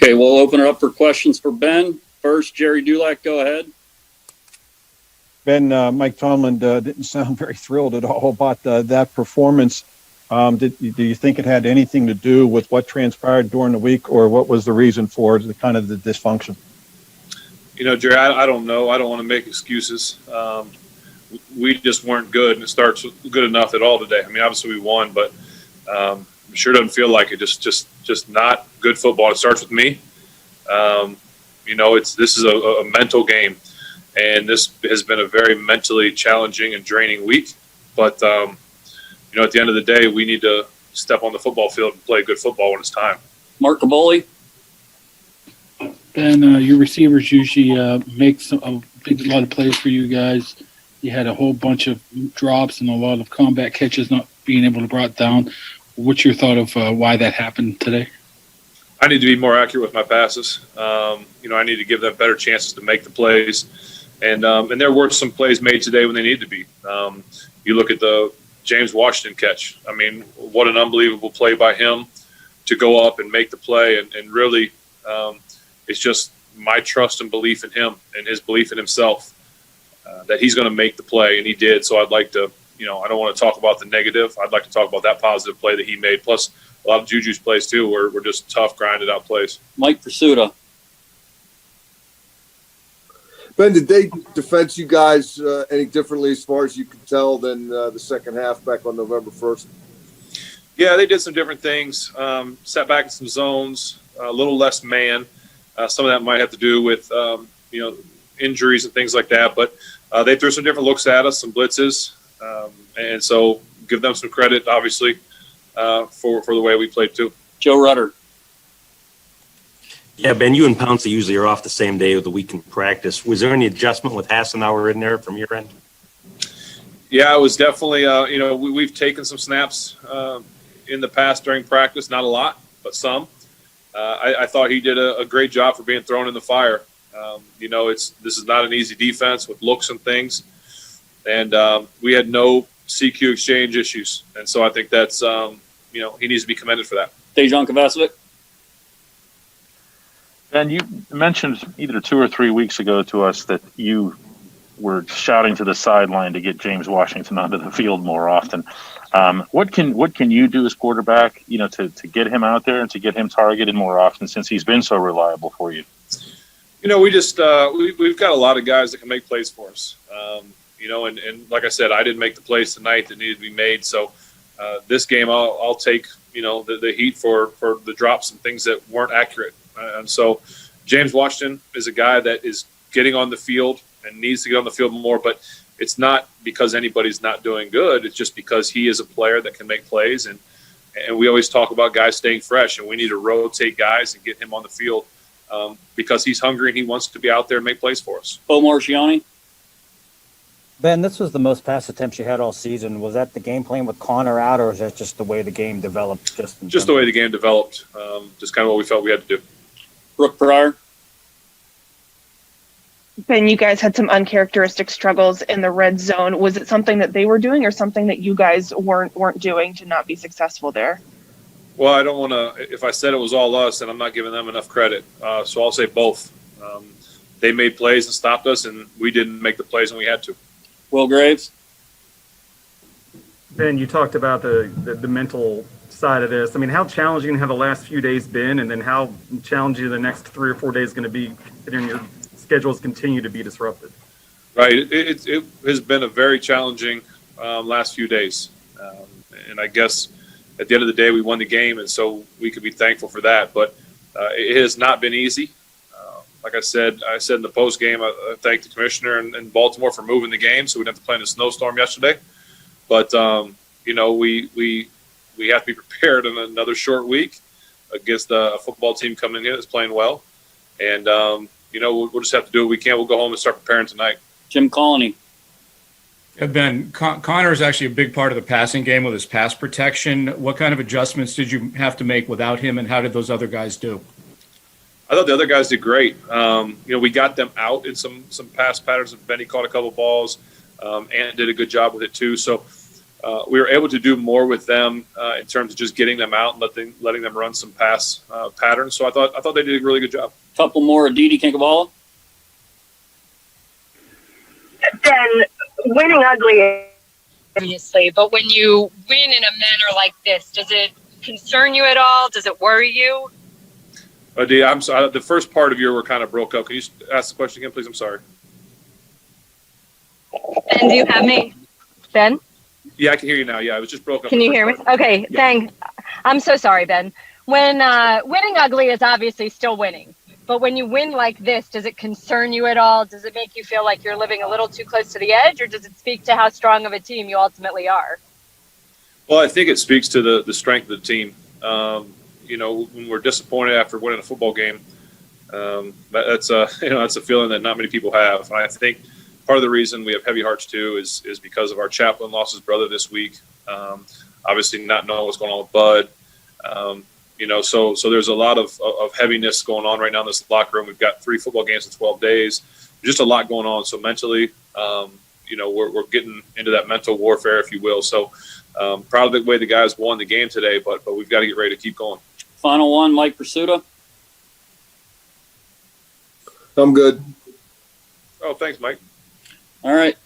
Okay, we'll open it up for questions for Ben. First, Jerry Dulac, go ahead. Ben, Mike Tomlin didn't sound very thrilled at all about that performance. Do you think it had anything to do with what transpired during the week, or what was the reason for the kind of the dysfunction? Jerry, I don't know. I don't want to make excuses. We just weren't good, and it starts good enough at all today. I mean, obviously we won, but it sure doesn't feel like it. Just not good football. It starts with me. This is a mental game, and this has been a very mentally challenging and draining week. But at the end of the day, we need to step on the football field and play good football when it's time. Mark Caboli. And your receivers usually make a lot of plays for you guys. You had a whole bunch of drops and a lot of combat catches not being able to brought down. What's your thought of why that happened today? I need to be more accurate with my passes. I need to give them better chances to make the plays. And there were some plays made today when they needed to be. You look at the James Washington catch. I mean, what an unbelievable play by him to go up and make the play. And really, it's just my trust and belief in him and his belief in himself that he's going to make the play, and he did. So I'd like to, I don't want to talk about the negative. I'd like to talk about that positive play that he made, plus a lot of Juju's plays too were just tough, grinded-out plays. Mike Pursuta. Ben, did they defense you guys any differently as far as you could tell than the second half back on November 1st? Yeah, they did some different things. Sat back in some zones, a little less man. Some of that might have to do with, injuries and things like that. But they threw some different looks at us, some blitzes. And so give them some credit, obviously, for the way we played too. Joe Rudder. Yeah, Ben, you and Pouncey usually are off the same day of the week in practice. Was there any adjustment with Hassenauer in there from your end? Yeah, it was definitely, we've taken some snaps in the past during practice, not a lot, but some. I thought he did a great job for being thrown in the fire. This is not an easy defense with looks and things. And we had no CQ exchange issues. And so I think that's, he needs to be commended for that. Dejan Kovacevic. Ben, you mentioned either 2 or 3 weeks ago to us that you were shouting to the sideline to get James Washington onto the field more often. What can you do as quarterback, to get him out there and to get him targeted more often since he's been so reliable for you? We just we've got a lot of guys that can make plays for us. And like I said, I didn't make the plays tonight that needed to be made. So this game, I'll take the heat for the drops and things that weren't accurate. And so James Washington is a guy that is getting on the field and needs to get on the field more, but it's not because anybody's not doing good. It's just because he is a player that can make plays. And we always talk about guys staying fresh, and we need to rotate guys and get him on the field because he's hungry and he wants to be out there and make plays for us. Bo Marciani. Ben, this was the most pass attempts you had all season. Was that the game plan with Connor out, or is that just the way the game developed? Just the way the game developed. Just kind of what we felt we had to do. Brooke Pryor. Ben, you guys had some uncharacteristic struggles in the red zone. Was it something that they were doing or something that you guys weren't doing to not be successful there? Well, I don't want to – if I said it was all us, then I'm not giving them enough credit. So I'll say both. They made plays and stopped us, and we didn't make the plays when we had to. Will Graves. Ben, you talked about the mental side of this. I mean, how challenging have the last few days been, and then how challenging the next 3 or 4 days going to be considering your schedules continue to be disrupted? Right. It has been a very challenging last few days. And I guess at the end of the day, we won the game, and so we could be thankful for that. But it has not been easy. Like I said in the postgame, I thank the commissioner in Baltimore for moving the game so we didn't have to play in a snowstorm yesterday. But, we have to be prepared in another short week against a football team coming in that's playing well. And, we'll just have to do what we can. We'll go home and start preparing tonight. Jim Colony. Yeah, Ben, Connor is actually a big part of the passing game with his pass protection. What kind of adjustments did you have to make without him, and how did those other guys do? I thought the other guys did great. We got them out in some pass patterns. Benny caught a couple balls. Ant did a good job with it too. So we were able to do more with them in terms of just getting them out and letting them run some pass patterns. So I thought they did a really good job. Couple more, Aditi Kinkabala. Ben, winning ugly, obviously, but when you win in a manner like this, does it concern you at all? Does it worry you? Aditi, I'm sorry. The first part of your were kind of broke up. Can you ask the question again, please? I'm sorry. Ben, do you have me? Ben? Yeah, I can hear you now. Yeah, I was just broke up. Can you hear me? Okay, Yeah. thanks. I'm so sorry, Ben. When winning ugly is obviously still winning, but when you win like this, does it concern you at all? Does it make you feel like you're living a little too close to the edge, or does it speak to how strong of a team you ultimately are? Well, I think it speaks to the strength of the team. When we're disappointed after winning a football game, that's a feeling that not many people have. And I think part of the reason we have heavy hearts too is because of our chaplain lost his brother this week. Obviously, not knowing what's going on with Bud. So there's a lot of heaviness going on right now in this locker room. We've got 3 football games in 12 days. Just a lot going on. So mentally, we're getting into that mental warfare, if you will. So proud of the way the guys won the game today, but we've got to get ready to keep going. Final one, Mike Pursuta. I'm good. Oh, thanks, Mike. All right.